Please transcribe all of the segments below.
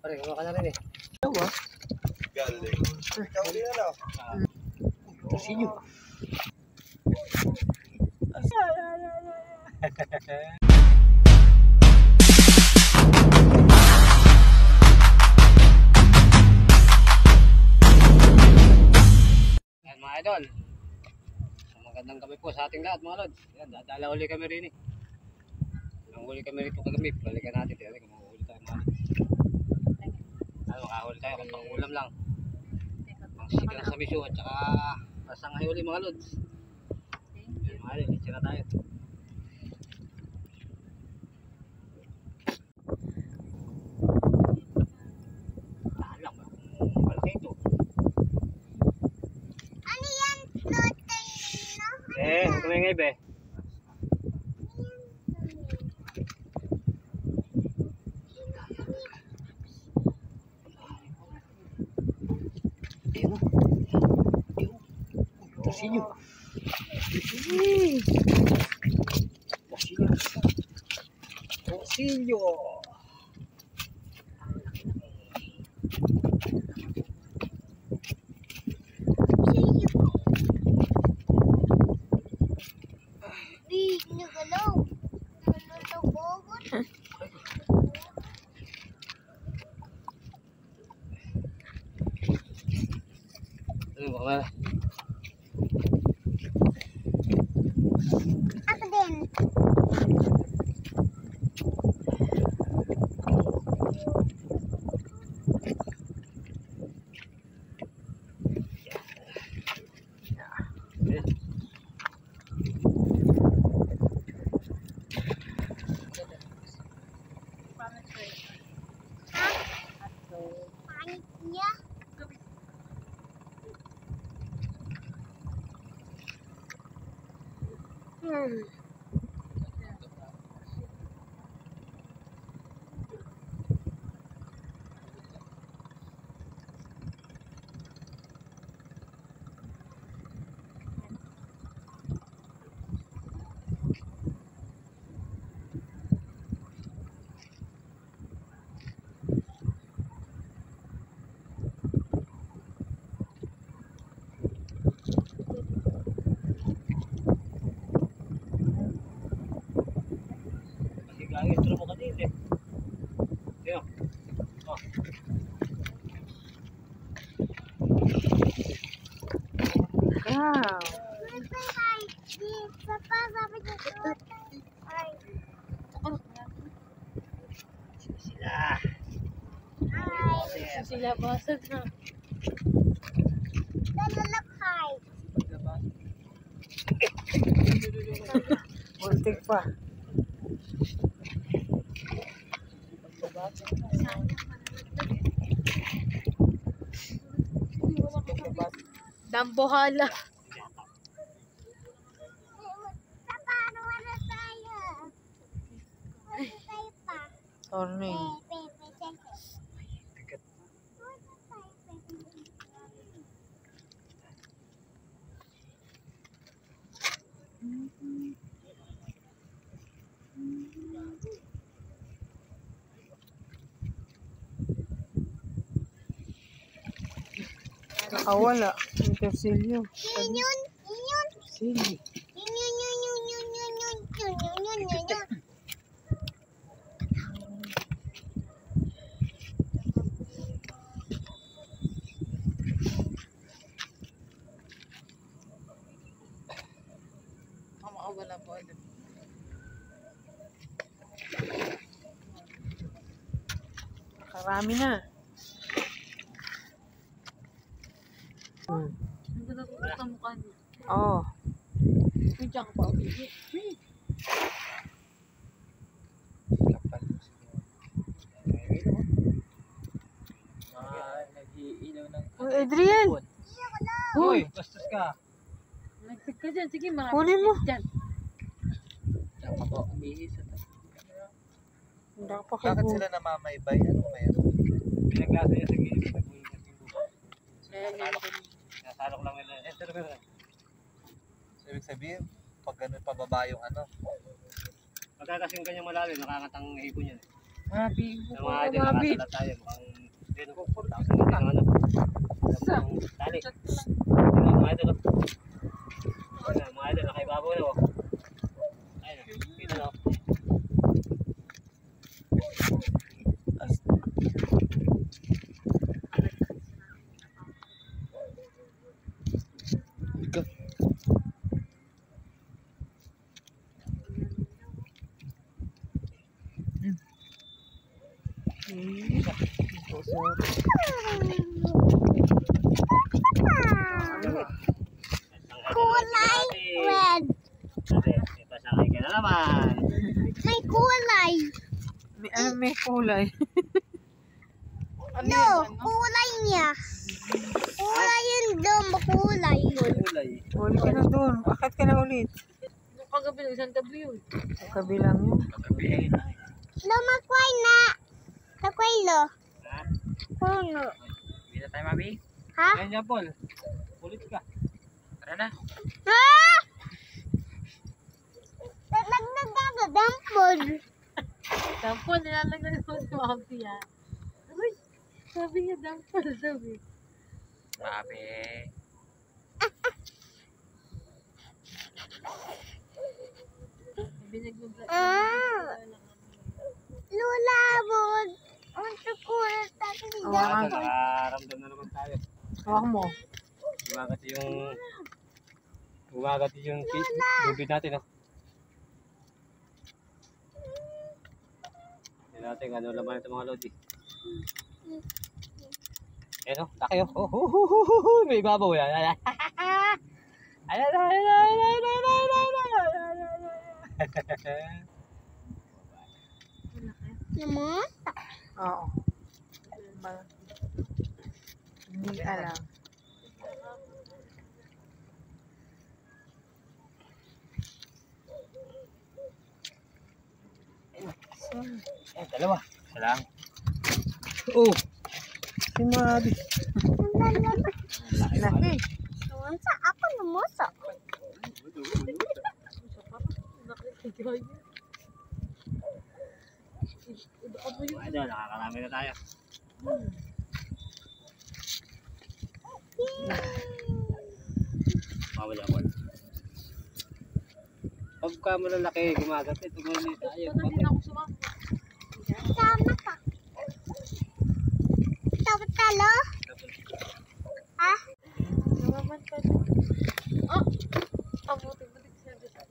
Pare, kumawa ka na rin eh. Ikaw ba? Galing. Ikaw din ano? Torsilyo. Yan mga idol. Magandang gabi po sa ating lahat mga lods. Yan, dadala uli kami rin eh. Nang uli kami rito kagabi, balikan natin. Tignan kung makahuli tayo mga lods. Ano, makahuli tayo kung pangulam lang. Ang sika ng samiso at saka pasangay uli mga lods. Yan mga idol, itira tayo. Tahalang ba? Malaki ito. Ano yan? Protein, no? Kumingay be. Torsilyo. Torsilyo. Di, nagalaw. Nagalaw. Ano ba? Ako din. Panik niya. Ang intro mo kanina eh. Yan. Oh. Wow. Papa, sabi niya ay. Sila. Ay. Sila basag na. Lalakay. Muntik pa. Dambohala. Papa, ano na tayo? Ano tayo pa? Torning. Nakawala. Yung torsilyo. Yun. Torsilyo. Wala po. Karami na. Ang ganda ko sa mukha niya. Oo. May diyan ka pa. Nag-iilaw ng... Oh, Adrian! Hoy, bastos ka. Nagtag ka dyan. Sige, marami. Kunin mo. Dyan. Saan ka po umihis at Hindi ako pa Bakit sila namamaybay? Anong meron? pinaglasa niya sa gilid. Nagulong ng timbo. Ayan, yun. Nasalok lang nila. Enter ka na. Ibig sabihin, pag ganun pababa yung ano. Pagkakasing kanyang malalim, nakakangatang hipon yan. Mabi. Sa mga idol, nakasala tayo. Mukhang Dito ko, tapos ano. Tali. Tingnan mga idol. Tingnan mga idol, nakaibabaw na oh. Ayun, kita na oh. Kulay red. Ate, ipasakay ka na naman. May kulay. May kulay. No, kulay niya. Kulay yun doon, makulay yun. Kulay. Huli ka na doon. Bakit ka na ulit? Kagabi ng isang gabi yun. Sa kabilang yun. Pagkabihin na. Lo, makway na. Makway lo. Ha? Kuno. Bila tayo, Mami? Ha? Ayan niya, Paul. Ulit ka. Tara na. Ah! Nagdagdagampod. Dampol, nilalagay ko sa Mami ah. Uy, sabi niya dampol, sabi. Sabi. Binagbuga. Lula, bud. Ang tukulat natin Hawakan. Nakaramdam na naman tayo. Hawak mo. Gumagat yung lubid natin, oh. Tignan natin ano laman ito mga lodi. Ayan, oh, laki, oh. May ibabaw yan. Ayan. naman. Oo. Hindi alam. Dalawa. Isa lang. Oh. Si Mabi. Laki. Naman sa ako numusa. Ano, nakakarami na tayo. Mawala ko. Pagka malalaki, gumagat ito. Gumagat tayo. Hindi na ako sumama. Sama ka. Tapos talo? Ha? Nawaman pa siya. Oh! Pabuti-buti siya dito.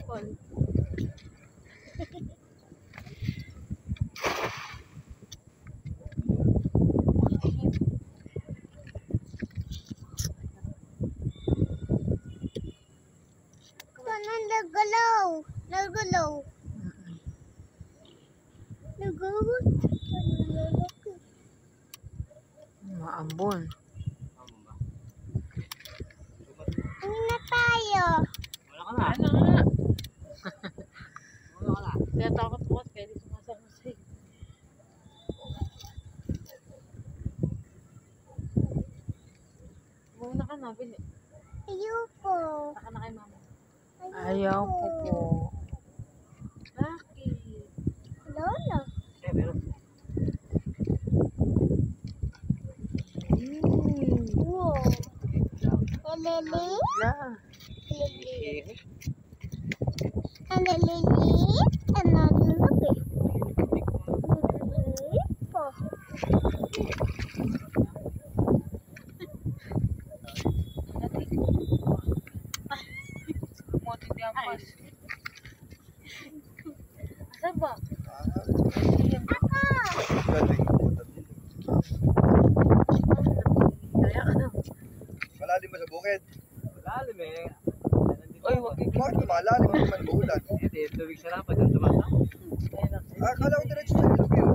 Paul. Ano nagalaw? Nagalaw. Nagalaw. Maambon. Ano na tayo? Wala ka na. Ano nga? Wala ka na. Kaya takot ko kasi kaya di sumasama sa'yo. Muna ka na, Bili. Ayoko. Saka na kay mama. Ayaw ko po. Bakit? Lolo. Eh, meron. Wow. Lili? Wala. Lili. Ano lili? Ano lili? Lili po. Asan ba? Ako. Galing. Kaya ka na. Malalim ba sa bukid? Lalim eh. Ay, bakit malalim naman bulan? Hindi, tubig sa lapat yung tumata. Akala ko diretso sa ilog yun.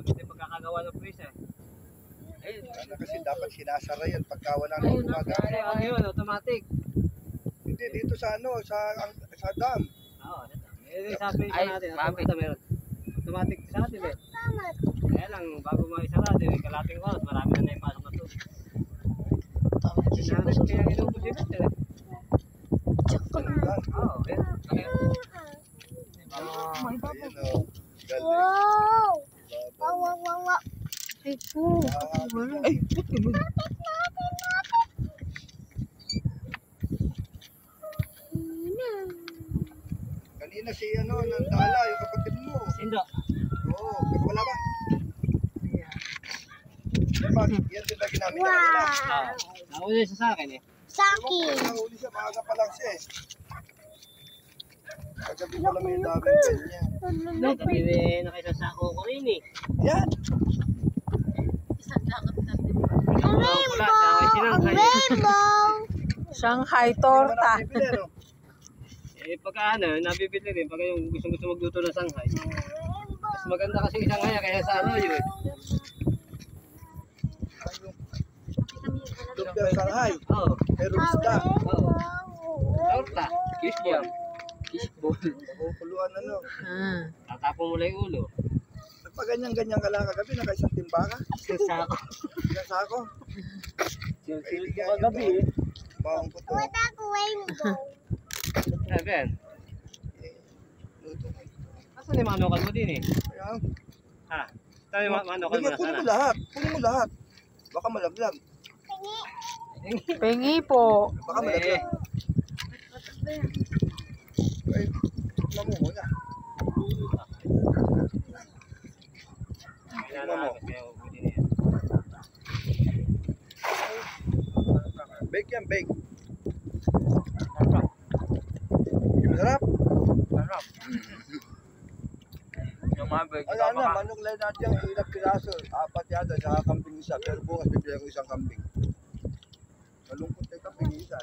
Hindi magkakagawa ng puwis eh. Ano kasi dapat sinasara yan pagka wala nang umaga. Kasi ano yun, automatic. Hindi, dito sa ano, sa dam. Oo, ito. Eh, sabi sa natin, automatic meron. Automatic sa atin eh. Kaya lang, bago makisara, kalating oras, marami na naipasok na tubig. Sinabi kaya inubos yun natin eh. Oo, eh. Ayan o. Galing. Wow! Wow, wow, wow, wow. Ay po. Ay, ba't ganun? Kanina si nandala, yung kapatid mo. Sindo. Oo, wala ba? Yan din ba ginamit niya kanina? Oo. Nauna siya sa akin eh. Saki. Nahuli siya, maaga pa lang siya eh. Kagabi pala may daming ganyan. Natabi eh, nakisasako ko rin eh. Yan! Isang dapat natin. Rainbow! Shanghai Hindi torta. naman nabibili, no? Eh pagka nabibili rin, pagka yung gusto magluto ng Shanghai. Mas maganda kasi yung Shanghai kaya sa Arroyo eh. Lumpia Shanghai. Oo. Pero isda. Oo. Torta. Fishball. Fishball. Nakukuluan Tatapon mo lang yung ulo. Pag ganyan-ganyan ka lang kagabi, nakaisang timba ka. Sasako. Isang sako. Silsil ko kagabi eh. Bawang ko to. What ako rainbow? Sabi yan. Luto ko. Asan yung manokal mo din eh? Ayan. Ha? Saan yung manokal mo na Kunin sana? mo lahat. Kunin mo lahat. Baka malaglag. Pengi po. Baka malaglag. Ay, mamuho na. Bake yan, bake. Masarap. Yung mga bag, Wala na, manok lang natin yung ilang piraso. 4 yata, saka kambing isa. Pero bukas bibigyan ko isang kambing. Malungkot na yung kambing isa.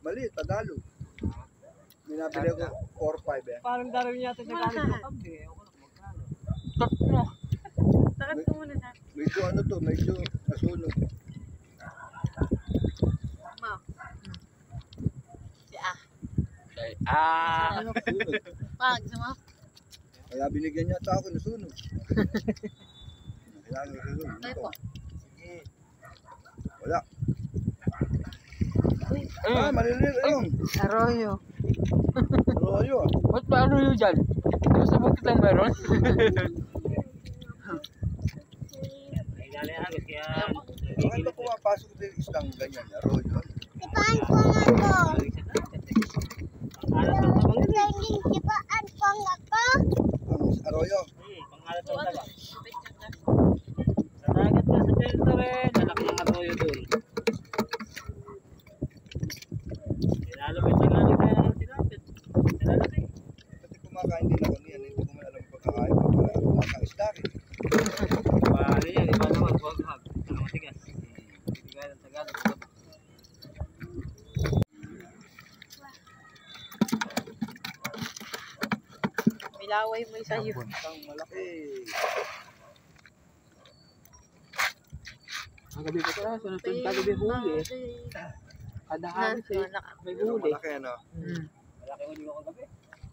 Maliit, padalo. Minabili ko 4-5 eh. Parang daraw niya ito sa galing ng kambi eh. Ako lang magkano. Takot ko muna sa Medyo medyo nasunog. Ma. Si Ah. Ah! Pag, sama. Kaya binigyan niya ata ako nasunog. Kailangan nasunog. Ay po. Sige. Wala. Ah, maliliit ayun. Arroyo. Arroyo. Ba't ba ano yun dyan? Gusto mo kitang meron? Bakit ba pumapasok din isang ganyan? Arroyo. Sipaan ko nga ko. Sipaan ko nga ko. Ang arroyo. Pangalat ng taga. Sa dagat na sa territory, lalaki ng arroyo dun. Nilalapit na galing kaya ng tilapit. Nilalaki. Pati kumakain din ako niyan. Hindi ko man alam yung pagkakain ko. Para makaka-isda rin. Paano yan? Iba naman, buwag-hag. Saka matigas. Bibigay ng Tagalog. Milaway mo isa yun. Isang malaki. Ang gabi ko pala, sunod kagabi huli eh. Kada hagis eh. May Isang huli. malaki ano. Malaki huli ko kagabi.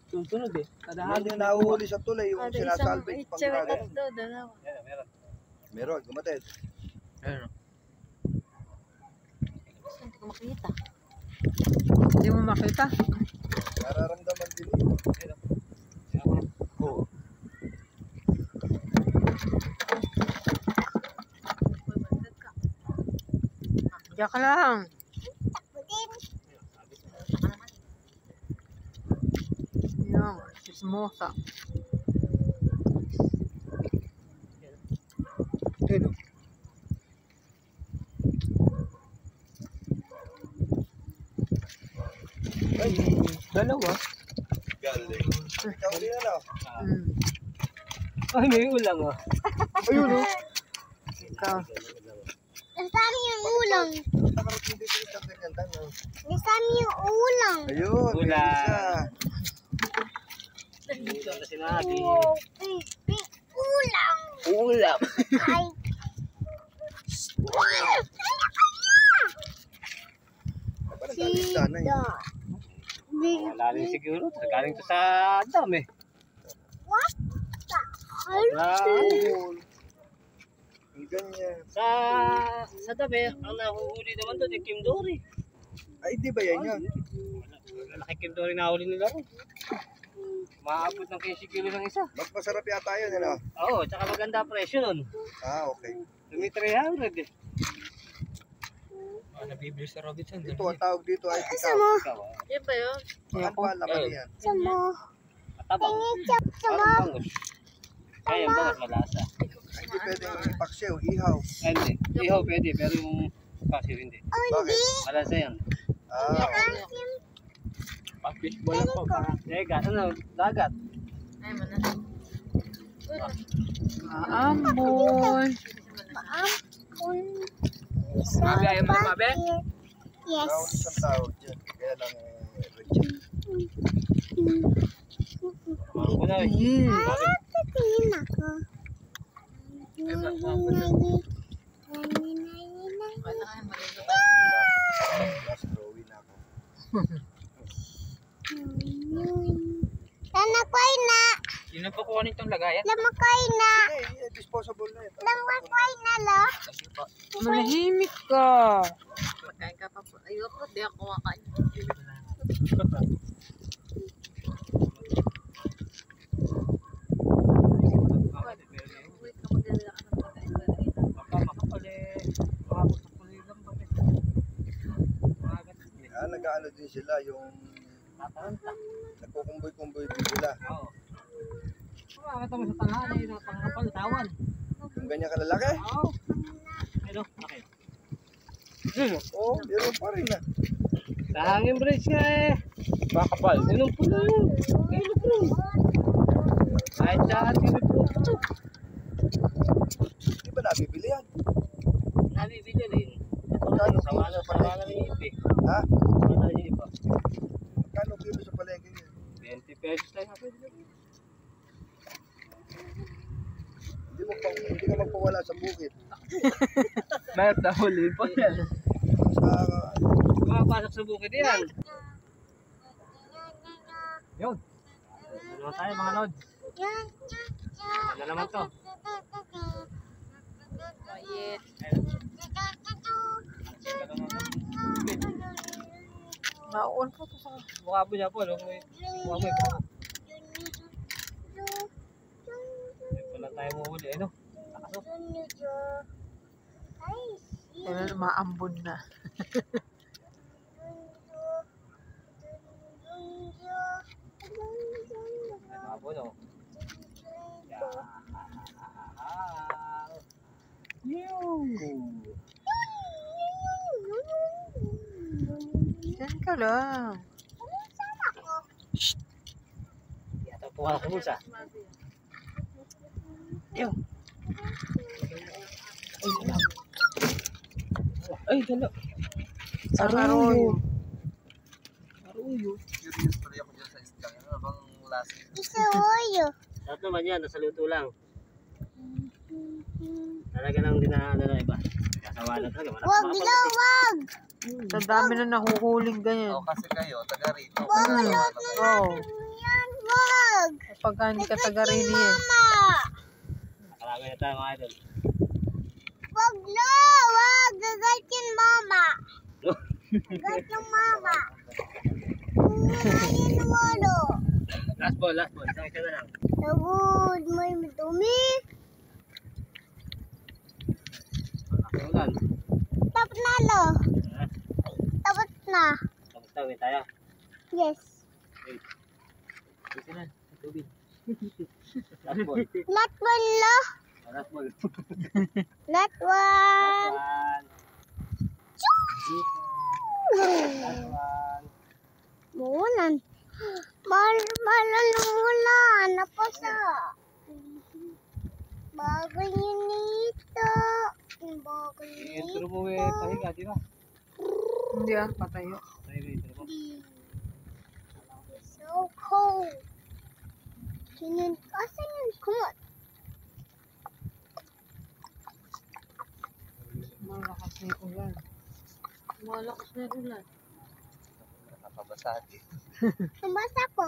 Sunod eh. Kada Hindi hagis yung nahuhuli sa tulay. Yung sinasalvage pang Tsaka dagat. tatlo, dalawa. Meron. Meron, gumatid. Hindi ko makita. Hindi mo makita. Nararamdaman din yun. Oo. Diyan ka lang. Yan. Sismosa. Sino? Ay, Dalawa. galing. Ikaw din ano? Ay, may ulang ah. Ayun o. Ikaw. Nasaan yung ulang? Nakarating dito isang ganyan tanong. Nasaan yung ulang? Ayun, may Ulan. isa. Dito na sinabi. Wow, ulang. Ulam. Ay. Wow! Parang galing sana yun. Malalim siguro. Galing to sa dam eh. What the hell? Wow. Ang ganyan. Sa dami, ang nahuhuli naman doon, yung Kim Dory. Ay, di ba yan yun? Malaki Kim Dory na huli nila rin. Maabot ng 15 kilo ng isa. Mas masarap yata yun, ano? Oo, tsaka maganda presyo nun. Ah, okay. May 300 eh. Nabibili sa Robinson. Ito, ang tawag dito ay Gusto pitaw. mo? Ikaw ah. Yan ba yun? Ano ba laman yan? Gusto mo? Matabang. Gusto mo? Parang bangus. Kaya yung bangus malasa. Ay, hindi pwedeng ipaksiw, ihaw. Ay, hindi. Ihaw pwede, pero yung pasir hindi. Bakit? Malasa yan. Ah, okay. Pag-fishball ako. Dagat, ano? Dagat. Ay, mana. Maambon. Maampun. Mabi, ayaw mo na mabi? Yes. Bawal isang tawag dyan. Kaya lang, Richard. Ako na eh. Tingin ako. Wala kayo malito. Last drawing ako. Lamakoy na. Yun ang pakuha nitong lagayan. Lamakoy na. Hindi, disposable na yun. Lamakoy na lo. Manahimik ka. Pagkain ka pa po. Ayoko, di ako kakain. Wait, kapag dala ka ng pagkain ba na ito? Baka makapali. Makapot sa puli lang ba? Magat. Ah, nag-ano din sila, yung Tataranta. nagkukumboy-kumboy din sila. Oo. Makakita mo sa tanghali na pangkapalitawan. Yung ganyan kalalaki? Oo. Pero, okay. Oo, meron pa rin ah. Sa hangin bridge nga eh. Bakapal. Ganun po na yun. Ganun po. Kahit saan kami po. Di ba nabibili yan? Nabibili rin. Magkano Sa kilo wala sa sa wala palengke? rin yung ipi. Ha? Wala rin yung iba. Magkano kilo sa palengke yun? 20 pesos tayo kapit. Hindi ka magpawala sa bukid. Mayroon na huli po yan. Sa, Pumapasok sa bukid yan. Yun. Ano tayo mga lods? Ano naman to? Quiet. Naon po to sa... Mukha po niya po. Mukha mo ito. Wala tayo mahuli. Ano? Nakasok. Kailan maambon na. Mga po no. Diyan ka lang. Yata po ka sa bulsa. Yun. Ay, dala. Sa Arroyo. Aruyo. curious pala ako dyan sa isdang. Ano bang last? Isuyo. Lahat naman yan, nasa luto lang. Talaga lang dinaanan na iba. Kasawa na talaga. Wag lo, wag. Sa dami na nahuhuling ganyan. O kasi kayo, taga rito. Oo. Yan, wag. Kapag hindi ka taga-rini eh. Mama. Nakalagay na tayo mga idol. Wag lo, wag. Gagat yung mama. Gagat yung mama. Ngayon walo. Last ball, last ball. Isang isa na lang. Tawod, may madumi. Ulan. Tapos na lo. Tapos na. Tapos tawin tayo. Yes. Isa na. Tubig. Last ball. Not one lo. Last ball. Not one. Last one. Mulan. Malalulan. Napasa. Bago yun nito. Bago yun Intro mo eh. Pahiga, di ba? Hindi ah, patayo. Pahiga intro mo. so cold. Asan yung kumot? Malakas na yung ulan. Malakas na ulan. Napabasahan eh. Nabasa ko.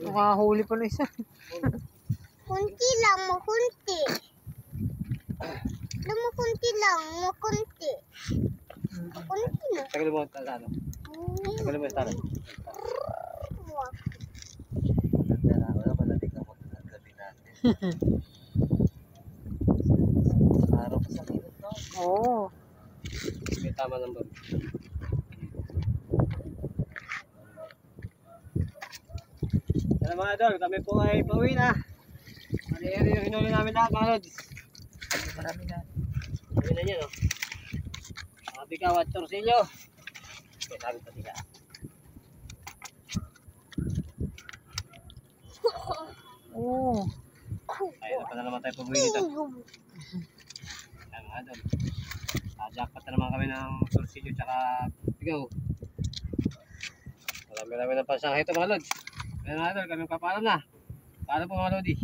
Nakahuli pa na isa. Kunti lang, makunti. Makunti lang, makunti. Kunti na. Tagal mo sa ano? Tagal mo sa talo. Wala pala di ka magagabi natin. Araw pa sa minute no? Oo. May tama ng bag. Yan mga idol, kami po ay pauwi na. Ano yung hinuli namin lahat mga lods? Marami na. Sabi na niya, no? Mga bigaw at torsilyo. Okay, sabi pati ka. Oo. Ayun pa na naman tayo pag-uwi nito. Yan mga idol. Jackpot na naman kami ng torsilyo tsaka bigaw. Marami-rami ng pansang ito mga lods. Ayun mga idol, kami papaalam na. Paano po mga lodi?